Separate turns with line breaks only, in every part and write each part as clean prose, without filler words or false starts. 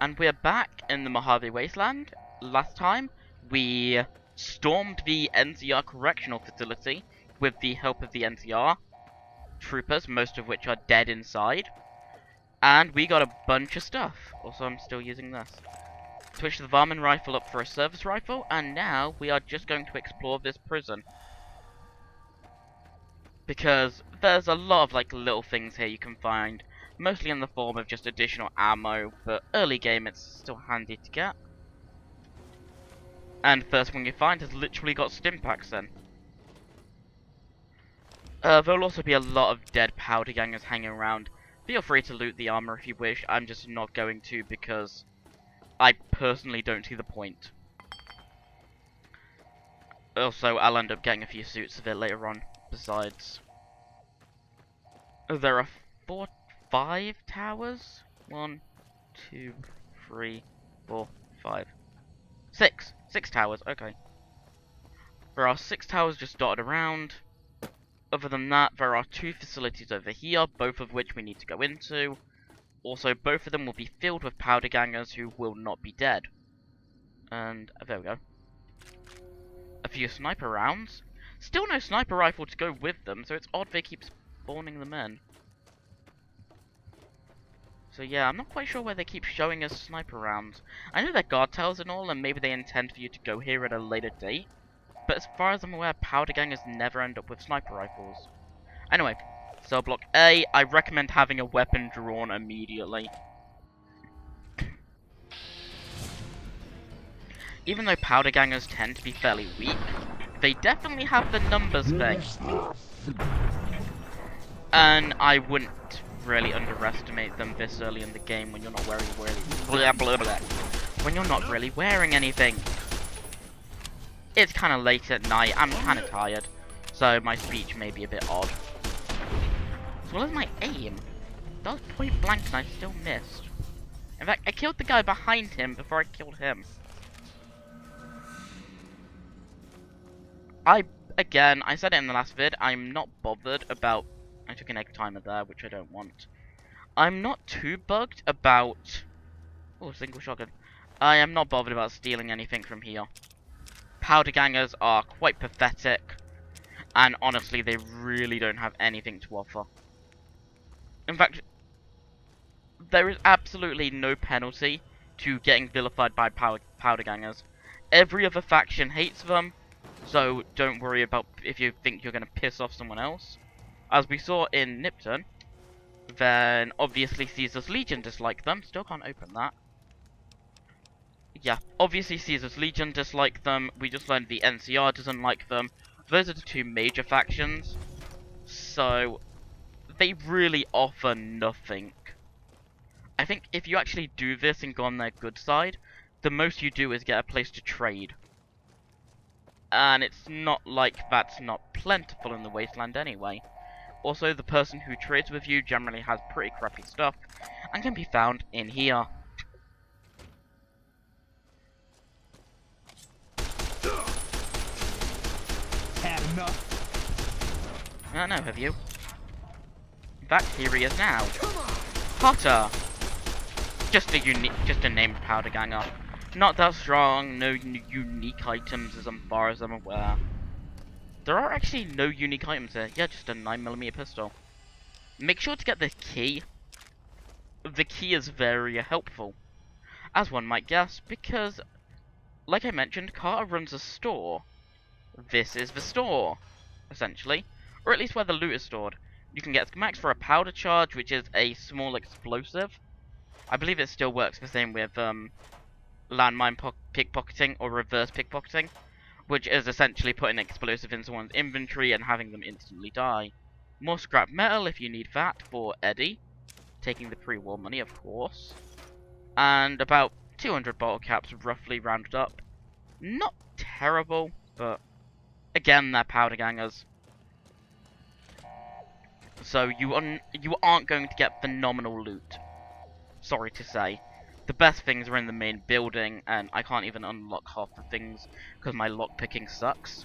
And we're back in the Mojave Wasteland. Last time, we stormed the NCR Correctional Facility with the help of the NCR troopers, most of which are dead inside. And we got a bunch of stuff. Also, I'm still using this. Switched the Varmin rifle up for a service rifle, and now we are just going to explore this prison. Because there's a lot of little things here you can find. Mostly in the form of just additional ammo, but early game it's still handy to get. And first thing you find has literally got stim packs in. There'll also be a lot of dead powder gangers hanging around. Feel free to loot the armor if you wish, I'm just not going to because I personally don't see the point. Also, I'll end up getting a few suits of it later on, besides. There are 5 towers? 1, 2, 3, 4, 5. 6 towers, okay. There are 6 towers just dotted around. Other than that, there are 2 facilities over here, both of which we need to go into. Also, both of them will be filled with powder gangers who will not be dead. And there we go. A few sniper rounds. Still no sniper rifle to go with them, so it's odd they keep spawning them in. So yeah, I'm not quite sure where they keep showing us sniper rounds. I know they're guard towers and all, and maybe they intend for you to go here at a later date. But as far as I'm aware, powder gangers never end up with sniper rifles. Anyway, cell block A, I recommend having a weapon drawn immediately. Even though powder gangers tend to be fairly weak, they definitely have the numbers thing. And I wouldn't really underestimate them this early in the game when you're not wearing when you're not really wearing anything. It's kind of late at night, I'm kind of tired, so my speech may be a bit odd. As well as my aim. That was point blank and I still missed. In fact, I killed the guy behind him before I killed him. Again, I said it in the last vid, I'm not bothered about... I took an egg timer there, which I don't want. I'm not too bugged about... Oh, single shotgun. I am not bothered about stealing anything from here. Powder gangers are quite pathetic, and honestly, they really don't have anything to offer. In fact, there is absolutely no penalty to getting vilified by powder gangers. Every other faction hates them, so don't worry about if you think you're going to piss off someone else. As we saw in Nipton, then obviously Caesar's Legion dislike them. Still can't open that. Yeah, obviously Caesar's Legion dislike them. We just learned the NCR doesn't like them. Those are the 2 major factions. So, they really offer nothing. I think if you actually do this and go on their good side, the most you do is get a place to trade. And it's not like that's not plentiful in the Wasteland anyway. Also, the person who trades with you generally has pretty crappy stuff, and can be found in here.
Had enough.
I don't know, have you? In fact, here he is now. Potter! Just a named powder ganger. Not that strong, no unique items as far as I'm aware. There are actually no unique items here. Yeah, just a 9mm pistol. Make sure to get the key. The key is very helpful, as one might guess, because, like I mentioned, Carter runs a store. This is the store, essentially. Or at least where the loot is stored. You can get schematics for a powder charge, which is a small explosive. I believe it still works the same with landmine pickpocketing or reverse pickpocketing, which is essentially putting an explosive in someone's inventory and having them instantly die. More scrap metal if you need that for Eddie, taking the pre-war money, of course. And about 200 bottle caps, roughly rounded up. Not terrible, but again, they're powder gangers. So you aren't going to get phenomenal loot. Sorry to say. The best things are in the main building, and I can't even unlock half the things because my lockpicking sucks.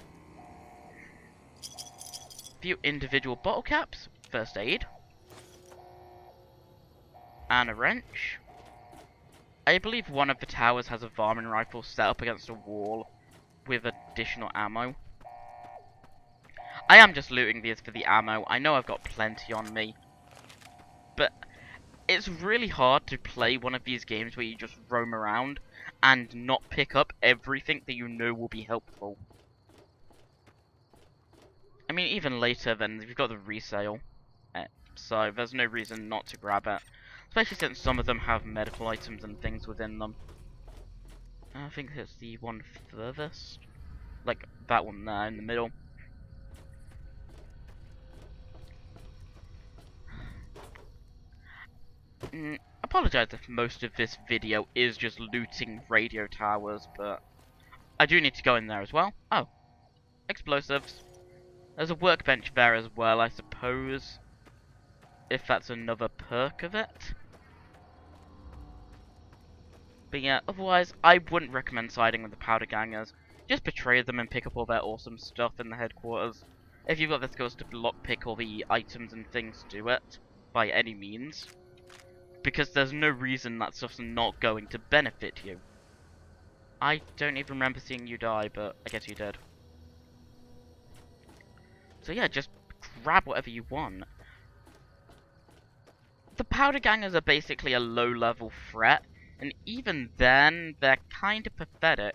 Few individual bottle caps, first aid, and a wrench. I believe one of the towers has a varmint rifle set up against a wall with additional ammo. I am just looting these for the ammo. I know I've got plenty on me. But it's really hard to play one of these games where you just roam around and not pick up everything that you know will be helpful. I mean, even later then, you've got the resale. So there's no reason not to grab it. Especially since some of them have medical items and things within them. I think it's the one furthest. Like, that one there in the middle. Apologize if most of this video is just looting radio towers, but I do need to go in there as well. Oh, explosives. There's a workbench there as well, I suppose. If that's another perk of it. But yeah, otherwise, I wouldn't recommend siding with the powder gangers. Just betray them and pick up all their awesome stuff in the headquarters. If you've got the skills to lockpick all the items and things, do it. By any means. Because there's no reason that stuff's not going to benefit you. I don't even remember seeing you die, but I guess you did. So yeah, just grab whatever you want. The powder gangers are basically a low-level threat, and even then, they're kinda pathetic.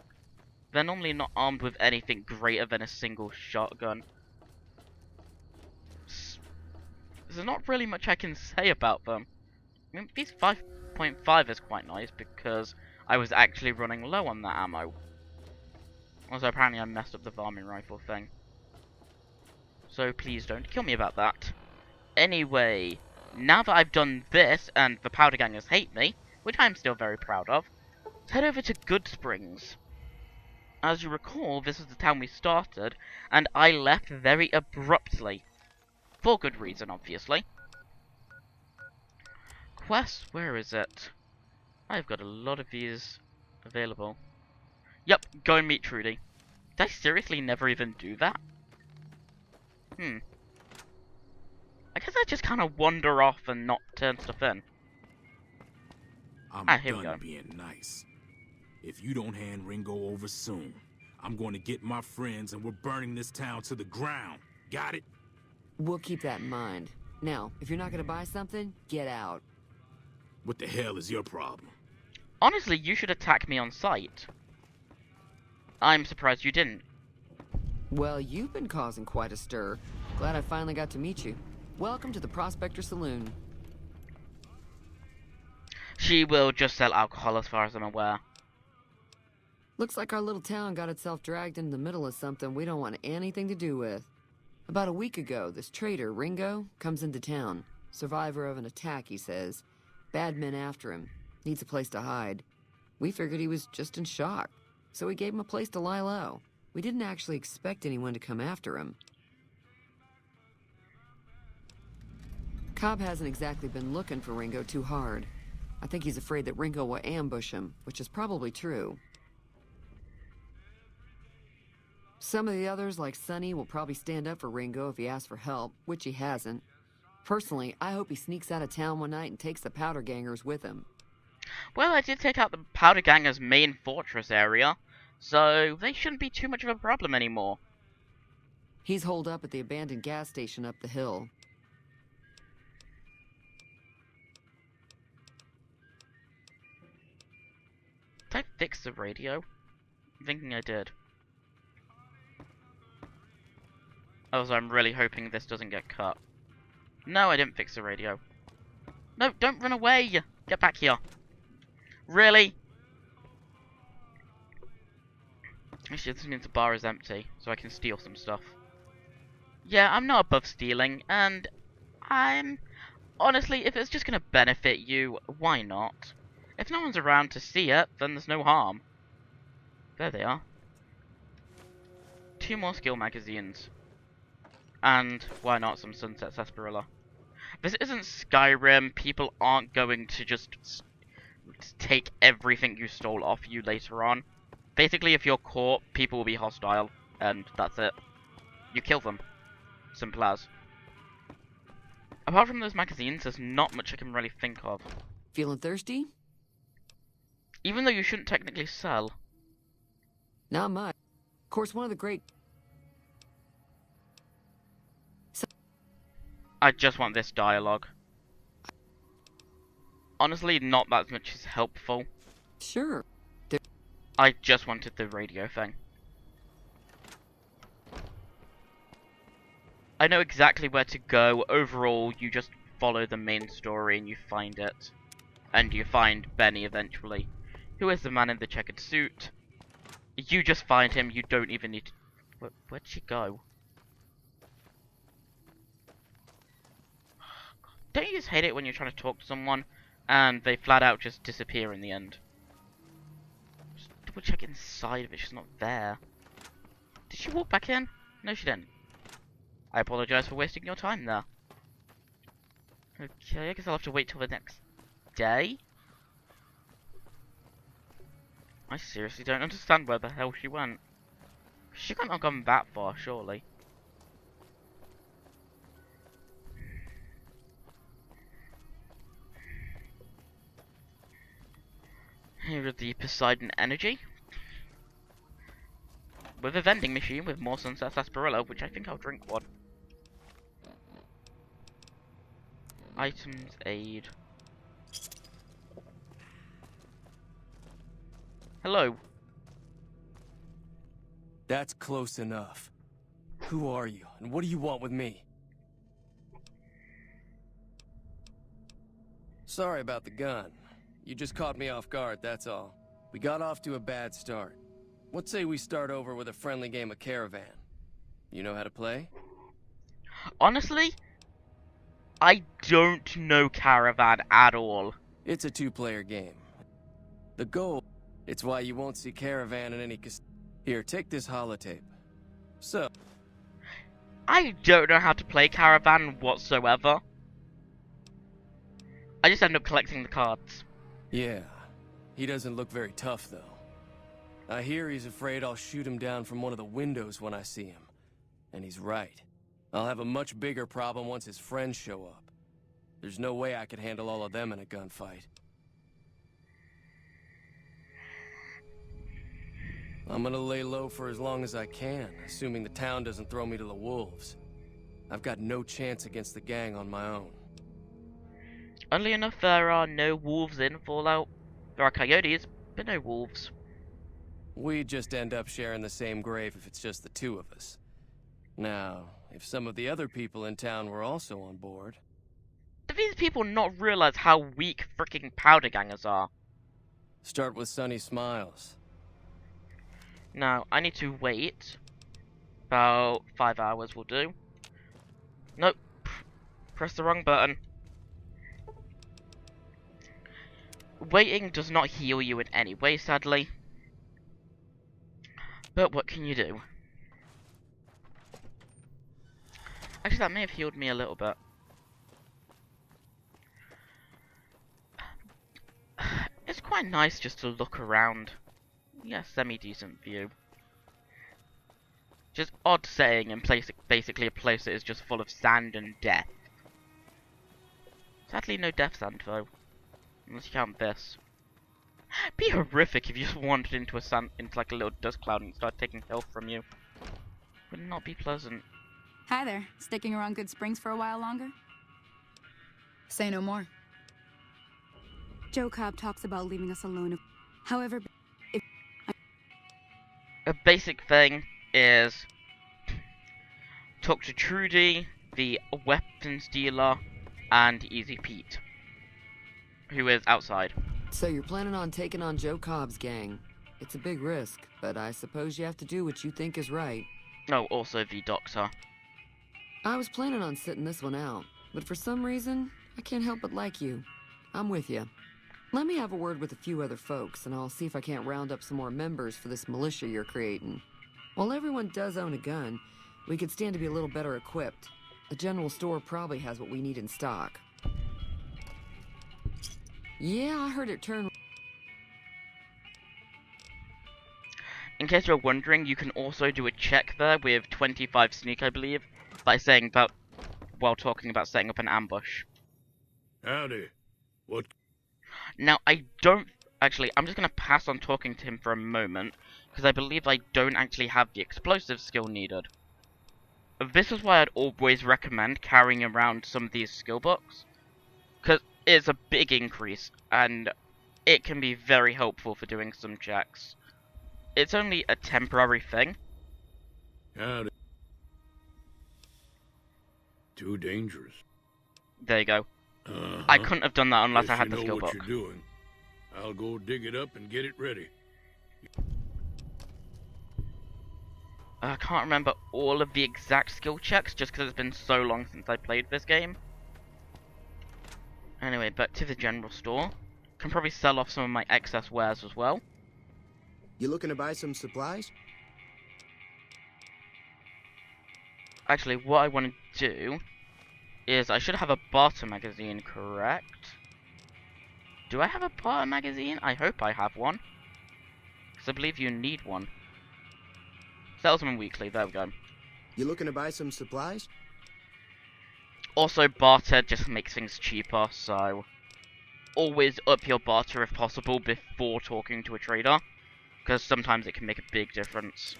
They're normally not armed with anything greater than a single shotgun. There's not really much I can say about them. I mean, these 5.5 is quite nice because I was actually running low on that ammo. Also, apparently I messed up the varmint rifle thing. So please don't kill me about that. Anyway, now that I've done this and the powder gangers hate me, which I'm still very proud of, let's head over to Goodsprings. As you recall, this is the town we started, and I left very abruptly. For good reason, obviously. Quest, where is it? I've got a lot of these available. Yep, go and meet Trudy. Did I seriously never even do that? I guess I just kind of wander off and not turn stuff in.
I'm
here we go.
done being nice. If you don't hand Ringo over soon, I'm going to get my friends and we're burning this town to the ground. Got it?
We'll keep that in mind. Now, if you're not gonna buy something, get out.
What the hell is your problem?
Honestly, you should attack me on sight. I'm surprised you didn't.
Well, you've been causing quite a stir. Glad I finally got to meet you. Welcome to the Prospector Saloon.
She will just sell alcohol as far as I'm aware.
Looks like our little town got itself dragged into the middle of something we don't want anything to do with. About a week ago, this traitor, Ringo, comes into town. Survivor of an attack, he says. Bad men after him. Needs a place to hide. We figured he was just in shock, so we gave him a place to lie low. We didn't actually expect anyone to come after him. Cobb hasn't exactly been looking for Ringo too hard. I think he's afraid that Ringo will ambush him, which is probably true. Some of the others, like Sonny, will probably stand up for Ringo if he asks for help, which he hasn't. Personally, I hope he sneaks out of town one night and takes the powder gangers with him.
Well, I did take out the powder gangers' main fortress area, so they shouldn't be too much of a problem anymore.
He's holed up at the abandoned gas station up the hill.
Did I fix the radio? I'm thinking I did. Also, I'm really hoping this doesn't get cut. No, I didn't fix the radio. No, don't run away! Get back here. Really? Actually, this means the bar is empty, so I can steal some stuff. Yeah, I'm not above stealing, and honestly, if it's just gonna benefit you, why not? If no one's around to see it, then there's no harm. There they are. 2 more skill magazines. And, why not, some Sunset Sarsaparilla. This isn't Skyrim. People aren't going to just take everything you stole off you later on. Basically, if you're caught, people will be hostile, and that's it. You kill them. Simple as. Apart from those magazines, there's not much I can really think of.
Feeling thirsty?
Even though you shouldn't technically sell.
Not much. Of course, one of the great...
I just want this dialogue. Honestly, not that much is helpful.
Sure.
I just wanted the radio thing. I know exactly where to go. Overall, you just follow the main story and you find it. And you find Benny eventually. Who is the man in the checkered suit? You just find him, you don't even need to... Where'd she go? Don't you just hate it when you're trying to talk to someone and they flat out just disappear in the end? Just double check inside of it, she's not there. Did she walk back in? No, she didn't. I apologize for wasting your time there. Okay, I guess I'll have to wait till the next day. I seriously don't understand where the hell she went. She can't have gone that far, surely. Here is the Poseidon Energy. With a vending machine with more Sunset Sarsaparilla, which I think I'll drink one. Items, aid. Hello.
That's close enough. Who are you, and what do you want with me? Sorry about the gun. You just caught me off guard, that's all. We got off to a bad start. What say we start over with a friendly game of Caravan? You know how to play?
Honestly, I don't know Caravan at all.
It's a two-player game. The goal, it's why you won't see Caravan in any Here, take this holotape. So,
I don't know how to play Caravan whatsoever. I just end up collecting the cards.
yeah, he doesn't look very tough, though. I hear he's afraid I'll shoot him down from one of the windows when I see him. And he's right. I'll have a much bigger problem once his friends show up. There's no way I could handle all of them in a gunfight. I'm gonna lay low for as long as I can, assuming the town doesn't throw me to the wolves. I've got no chance against the gang on my own.
Oddly enough, there are no wolves in Fallout. There are coyotes, but no wolves.
We just end up sharing the same grave if it's just the two of us. Now, if some of the other people in town were also on board...
Do these people not realize how weak freaking powder gangers are?
Start with Sunny Smiles.
Now, I need to wait. About 5 hours will do. Nope. Press the wrong button. Waiting does not heal you in any way, sadly. But what can you do? Actually, that may have healed me a little bit. It's quite nice just to look around. Yeah, semi-decent view. Just odd setting in place, basically a place that is just full of sand and death. Sadly, no death sand though. Unless you count this. It'd be horrific if you just wandered into like a little dust cloud and it started taking health from you. Would not be pleasant.
Hi there. Sticking around Goodsprings for a while longer? Say no more. Joe Cobb talks about leaving us alone. However,
A basic thing is talk to Trudy, the weapons dealer, and Easy Pete, who is outside.
So you're planning on taking on Joe Cobb's gang. It's a big risk, but I suppose you have to do what you think is right.
No, also the doctor.
I was planning on sitting this one out, but for some reason, I can't help but like you. I'm with you. Let me have a word with a few other folks, and I'll see if I can't round up some more members for this militia you're creating. While everyone does own a gun, we could stand to be a little better equipped. The general store probably has what we need in stock. Yeah, I heard it turn...
In case you're wondering, you can also do a check there with 25 sneak, I believe, by saying about, while talking about setting up an ambush.
Howdy. What?
Now, I don't Actually, I'm just going to pass on talking to him for a moment, because I believe I don't actually have the explosive skill needed. This is why I'd always recommend carrying around some of these skill books, because it's a big increase, and it can be very helpful for doing some checks. It's only a temporary thing.
Howdy. Too dangerous.
There you go. I couldn't have done that unless I had the
Guess you
skill
know what
book.
you're doing. I'll go dig it up and get it ready.
I can't remember all of the exact skill checks just because it's been so long since I played this game. Anyway, back to the general store. Can probably sell off some of my excess wares as well.
You looking to buy some supplies?
Actually, what I want to do is I should have a barter magazine, correct? Do I have a barter magazine? I hope I have one. Because I believe you need one. Salesman Weekly, there we go.
You looking to buy some supplies?
Also, barter just makes things cheaper, so always up your barter if possible before talking to a trader, because sometimes it can make a big difference.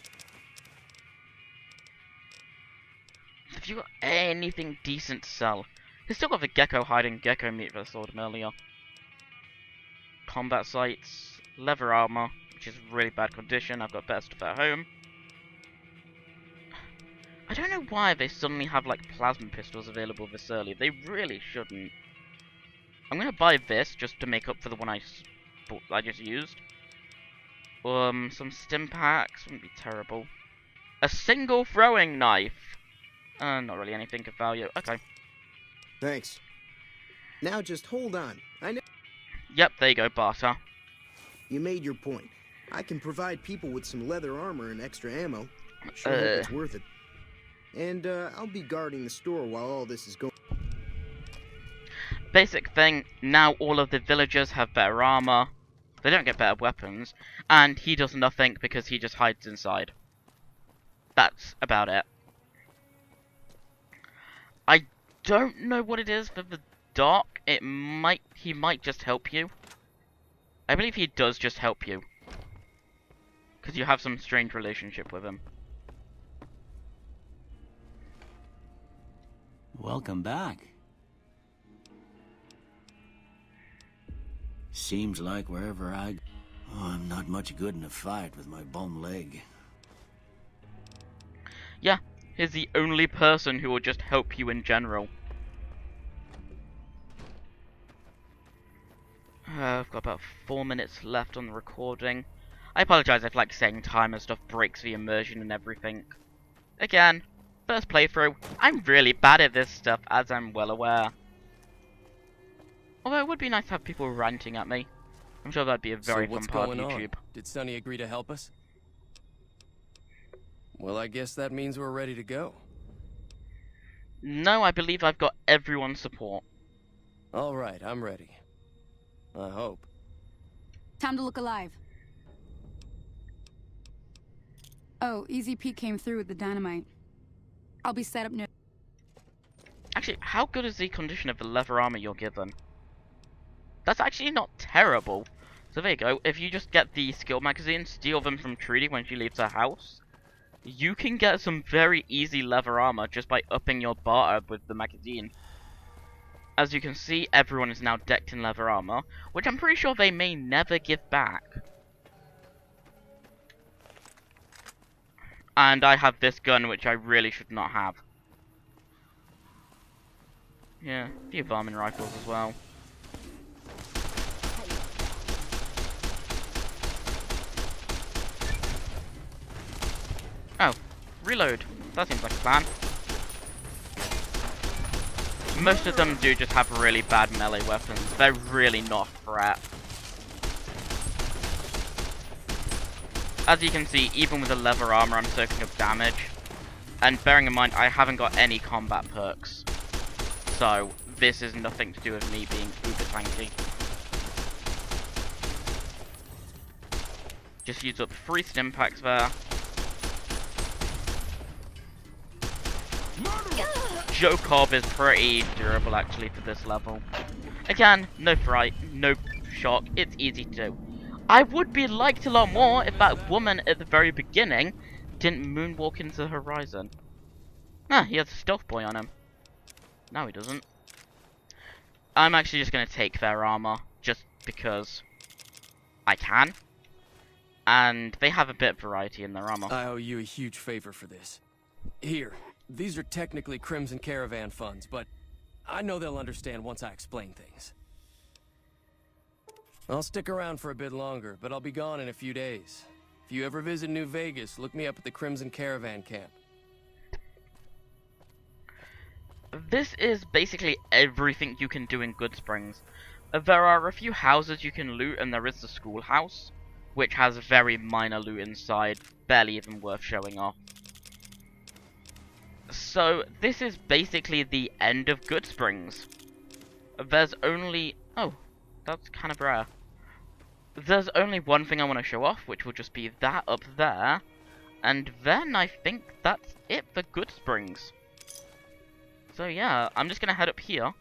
Have you got anything decent to sell? He's still got the gecko hide and gecko meat that I sold him earlier. Combat sights, leather armor, which is really bad condition. I've got better stuff at home. I don't know why they suddenly have like plasma pistols available this early. They really shouldn't. I'm gonna buy this just to make up for the one I just used. Some stim packs wouldn't be terrible. A single throwing knife. Not really anything of value. Okay.
Thanks. Now just hold on. I know
Yep, there you go, barter.
you made your point. I can provide people with some leather armor and extra ammo. Sure hope it's worth it. And I'll be guarding the store while all this is going.
Basic thing, now all of the villagers have better armor. They don't get better weapons. And he does nothing because he just hides inside. That's about it. I don't know what it is for the doc. He might just help you. I believe he does just help you. Because you have some strange relationship with him.
Welcome back. Seems like wherever I... Oh, I'm not much good in a fight with my bum leg.
Yeah, he's the only person who will just help you in general. I've got about 4 minutes left on the recording. I apologise if like saying time and stuff breaks the immersion and everything. Again, first playthrough, I'm really bad at this stuff, as I'm well aware. Although it would be nice to have people ranting at me. I'm sure that'd be a very fun part of YouTube.
Did Sonny agree to help us? Well, I guess that means we're ready to go.
No, I believe I've got everyone's support.
All right, I'm ready. I hope.
Time to look alive. Oh, Easy Pete came through with the dynamite. I'll be set up near...
Actually, how good is the condition of the leather armor you're given? That's actually not terrible. So there you go. If you just get the skill magazine, steal them from Trudy when she leaves her house, you can get some very easy leather armor just by upping your barter with the magazine. As you can see, everyone is now decked in leather armor, which I'm pretty sure they may never give back. And I have this gun, which I really should not have. Yeah, a few varmint rifles as well. Oh, reload. That seems like a plan. Most of them do just have really bad melee weapons. They're really not a threat. As you can see, even with the leather armor, I'm soaking up damage. And bearing in mind, I haven't got any combat perks. So, this is nothing to do with me being uber tanky. Just used up 3 stim packs there. Joe Cobb is pretty durable actually for this level. Again, no fright, no shock, it's easy to do. I would be liked a lot more if that woman at the very beginning didn't moonwalk into the horizon. Ah, he has a stealth boy on him. No, he doesn't. I'm actually just going to take their armor, just because I can. And they have a bit of variety in their armor.
I owe you a huge favor for this. Here, these are technically Crimson Caravan funds, but I know they'll understand once I explain things. I'll stick around for a bit longer, but I'll be gone in a few days. If you ever visit New Vegas, look me up at the Crimson Caravan camp.
This is basically everything you can do in Goodsprings. There are a few houses you can loot, and there is the schoolhouse, which has very minor loot inside, barely even worth showing off. So, this is basically the end of Goodsprings. There's only... oh, that's kind of rare. There's only one thing I want to show off, which will just be that up there. And then I think that's it for Goodsprings. So yeah, I'm just gonna head up here.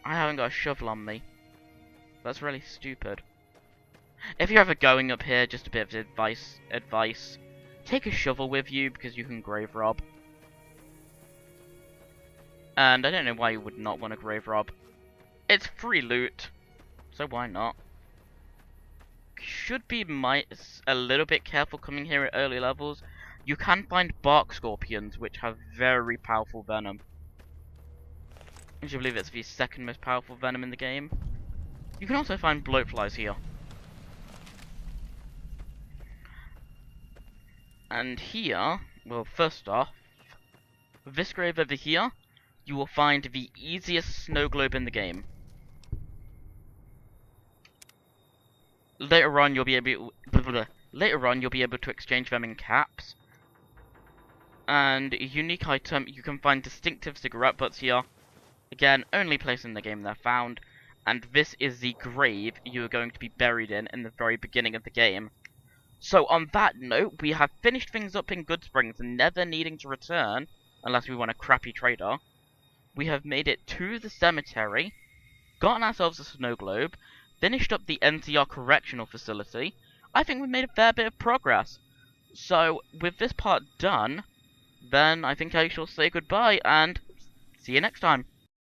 I haven't got a shovel on me. That's really stupid. If you're ever going up here, just a bit of advice. Take a shovel with you, because you can grave rob. And I don't know why you would not want to grave rob. It's free loot, so why not? Should be a little bit careful coming here at early levels. You can find bark scorpions, which have very powerful venom. I believe it's the second most powerful venom in the game. You can also find bloatflies here. And here, well, first off, this grave over here, you will find the easiest snow globe in the game. Later on, you'll be able to exchange them in caps. And a unique item, you can find distinctive cigarette butts here. Again, only place in the game they're found. And this is the grave you are going to be buried in the very beginning of the game. So on that note, we have finished things up in Goodsprings and never needing to return, unless we want a crappy trader. We have made it to the cemetery, gotten ourselves a snow globe, finished up the NCR correctional facility. I think we've made a fair bit of progress. So, with this part done, then I think I shall say goodbye and see you next time.